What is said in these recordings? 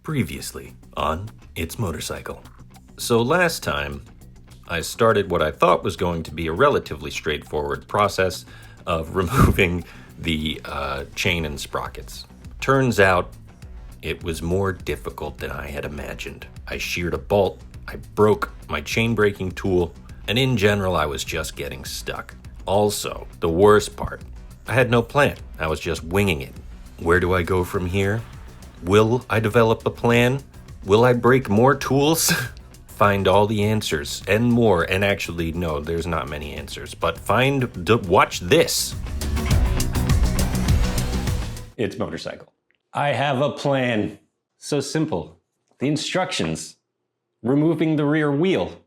Previously on It's Motorcycle. So last time, I started what I thought was going to be a relatively straightforward process of removing the chain and sprockets. Turns out, it was more difficult than I had imagined. I sheared a bolt, I broke my chain breaking tool, and in general I was just getting stuck. Also, the worst part, I had no plan. I was just winging it. Where do I go from here? Will I develop a plan? Will I break more tools? Find all the answers and more. And actually, no, there's not many answers, but watch this. It's Motorcycle. I have a plan. So simple. The instructions. Removing the rear wheel.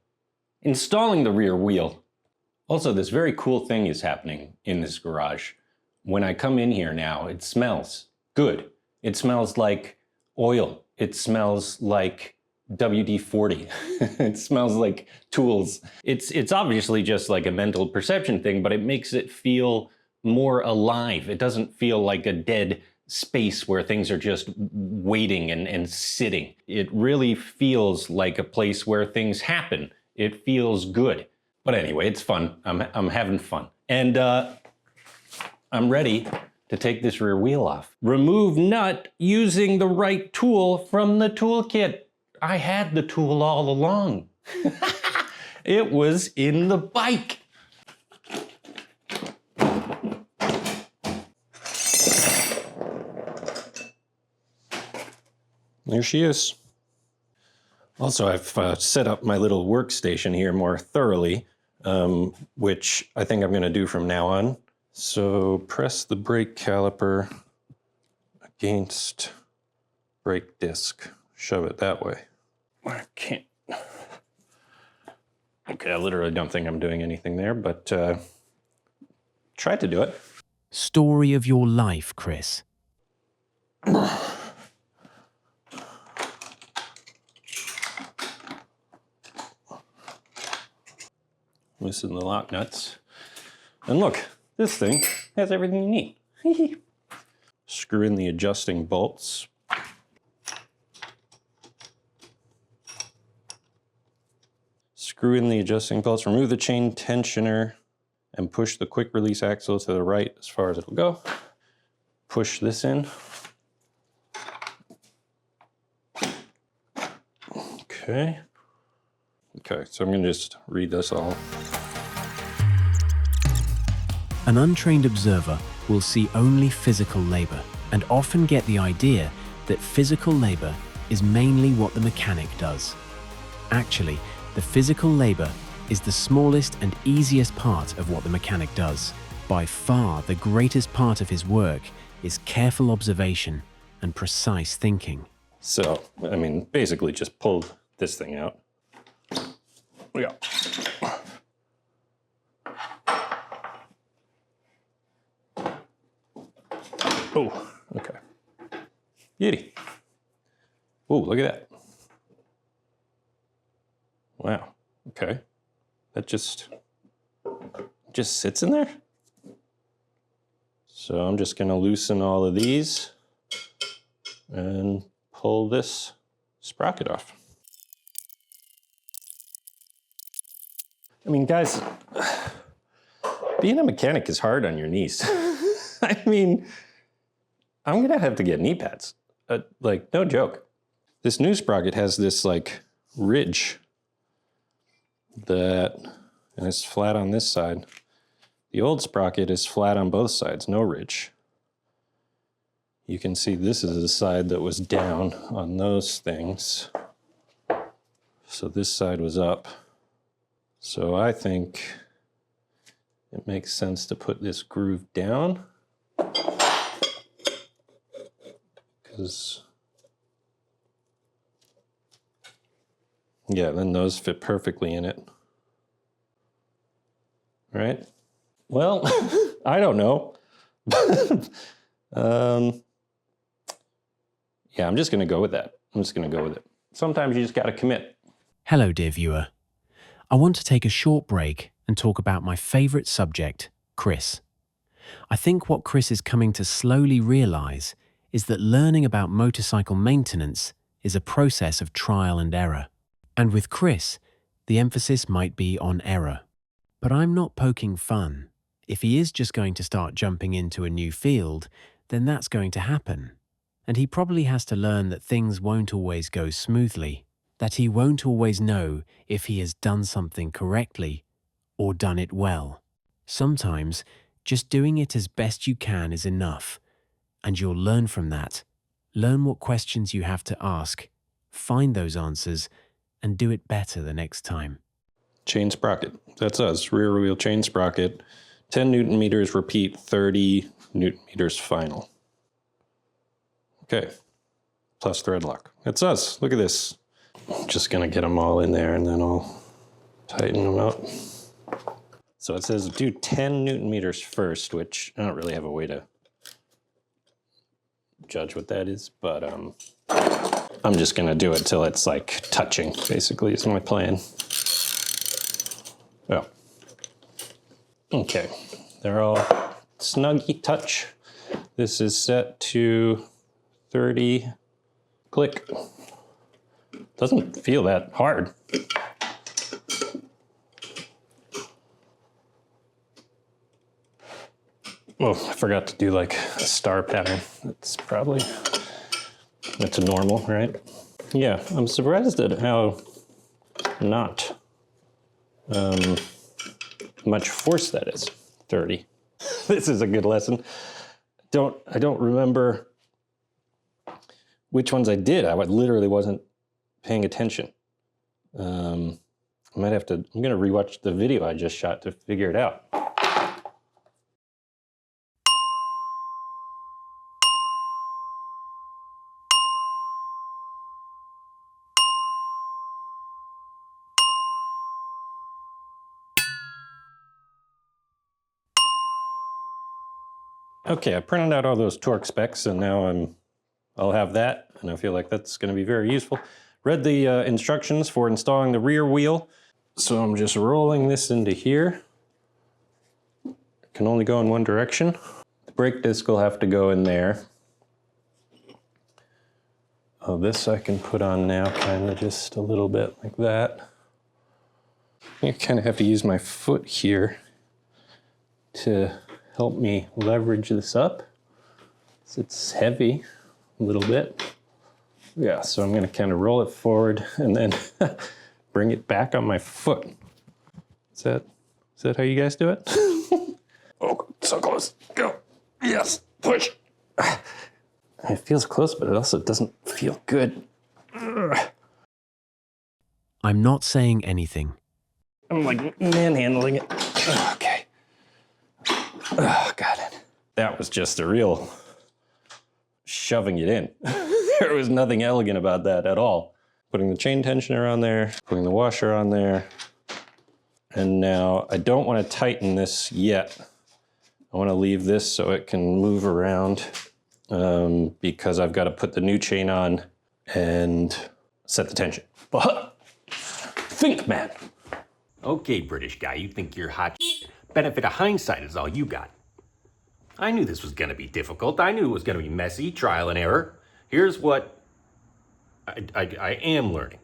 Installing the rear wheel. Also, this very cool thing is happening in this garage. When I come in here now, it smells good. It smells like oil. It smells like WD-40. It smells like tools. It's obviously just like a mental perception thing, but it makes it feel more alive. It doesn't feel like a dead space where things are just waiting and sitting. It really feels like a place where things happen. It feels good. But anyway, it's fun. I'm having fun. And I'm ready to take this rear wheel off. Remove nut using the right tool from the toolkit. I had the tool all along. It was in the bike. There she is. Also, I've set up my little workstation here more thoroughly, which I think I'm gonna do from now on. So press the brake caliper against brake disc. Shove it that way. I can't. Okay, I literally don't think I'm doing anything there, but try to do it. Story of your life, Chris. Loosen the lock nuts. And look, this thing has everything you need. Screw in the adjusting bolts. Screw in the adjusting bolts, remove the chain tensioner, and push the quick release axle to the right as far as it'll go. Push this in. Okay. Okay, so I'm gonna just read this all. An untrained observer will see only physical labor and often get the idea that physical labor is mainly what the mechanic does. Actually, the physical labor is the smallest and easiest part of what the mechanic does. By far, the greatest part of his work is careful observation and precise thinking. So, I mean, basically just pull this thing out. Yeah. Oh, okay. Beauty. Oh, look at that. Wow, okay. That just sits in there? So I'm just gonna loosen all of these and pull this sprocket off. I mean, guys, being a mechanic is hard on your knees. I mean, I'm gonna have to get knee pads. Like, no joke. This new sprocket has this like ridge and it's flat on this side. The old sprocket is flat on both sides, no ridge. You can see this is the side that was down on those things. So this side was up. So I think it makes sense to put this groove down. Because, yeah, then those fit perfectly in it. Right? Well, I don't know. Yeah, I'm just gonna go with that. I'm just gonna go with it. Sometimes you just gotta commit. Hello, dear viewer. I want to take a short break and talk about my favorite subject, Chris. I think what Chris is coming to slowly realize is that learning about motorcycle maintenance is a process of trial and error. And with Chris, the emphasis might be on error. But I'm not poking fun. If he is just going to start jumping into a new field, then that's going to happen. And he probably has to learn that things won't always go smoothly, that he won't always know if he has done something correctly or done it well. Sometimes, just doing it as best you can is enough, and you'll learn from that. Learn what questions you have to ask, find those answers, and do it better the next time. Chain sprocket. That's us. Rear wheel chain sprocket. 10 Newton meters repeat, 30 Newton meters final. Okay. Plus thread lock. That's us. Look at this. I'm just going to get them all in there and then I'll tighten them up. So it says do 10 Newton meters first, which I don't really have a way to judge what that is, but I'm just going to do it till it's like touching, basically, is my plan. Oh. Okay. They're all snuggy touch. This is set to 30. Click. Doesn't feel that hard. Oh, I forgot to do like a star pattern. That's a normal, right? Yeah, I'm surprised at how not much force that is. 30. This is a good lesson. I don't remember which ones I did. I literally wasn't paying attention. I'm gonna rewatch the video I just shot to figure it out. Okay, I printed out all those torque specs and now I'll have that, and I feel like that's gonna be very useful. Read the instructions for installing the rear wheel. So I'm just rolling this into here. It can only go in one direction. The brake disc will have to go in there. Oh, this I can put on now, kind of just a little bit like that. I kind of have to use my foot here to help me leverage this up. So it's heavy a little bit. Yeah, so I'm gonna kind of roll it forward and then bring it back on my foot. Is that how you guys do it? Oh, so close, go. Yes, push. It feels close, but it also doesn't feel good. I'm not saying anything. I'm like manhandling it. Okay. Oh, got it. That was just a real shoving it in. There was nothing elegant about that at all. Putting the chain tensioner on there, putting the washer on there. And now I don't want to tighten this yet. I want to leave this so it can move around because I've got to put the new chain on and set the tension. Think, man. Okay, British guy, you think you're hot shit. Benefit of hindsight is all you got. I knew this was gonna be difficult. I knew it was gonna be messy, trial and error. Here's what I am learning.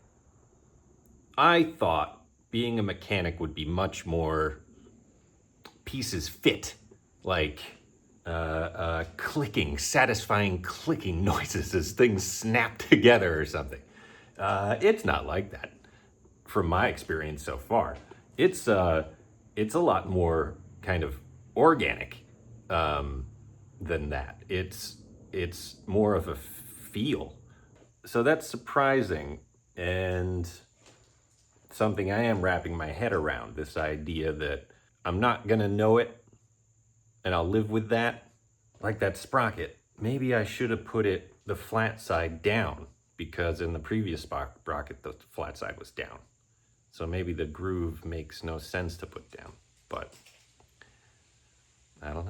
I thought being a mechanic would be much more pieces fit, like clicking, satisfying clicking noises as things snap together or something. It's not like that, from my experience so far. It's a lot more kind of organic than that. It's more of a feel. So that's surprising and something I am wrapping my head around, this idea that I'm not gonna know it and I'll live with that. Like that sprocket, maybe I should have put it the flat side down because in the previous sprocket, the flat side was down. So maybe the groove makes no sense to put down, but I don't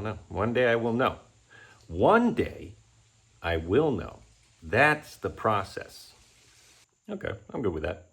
know. One day I will know. One day I will know. That's the process. Okay, I'm good with that.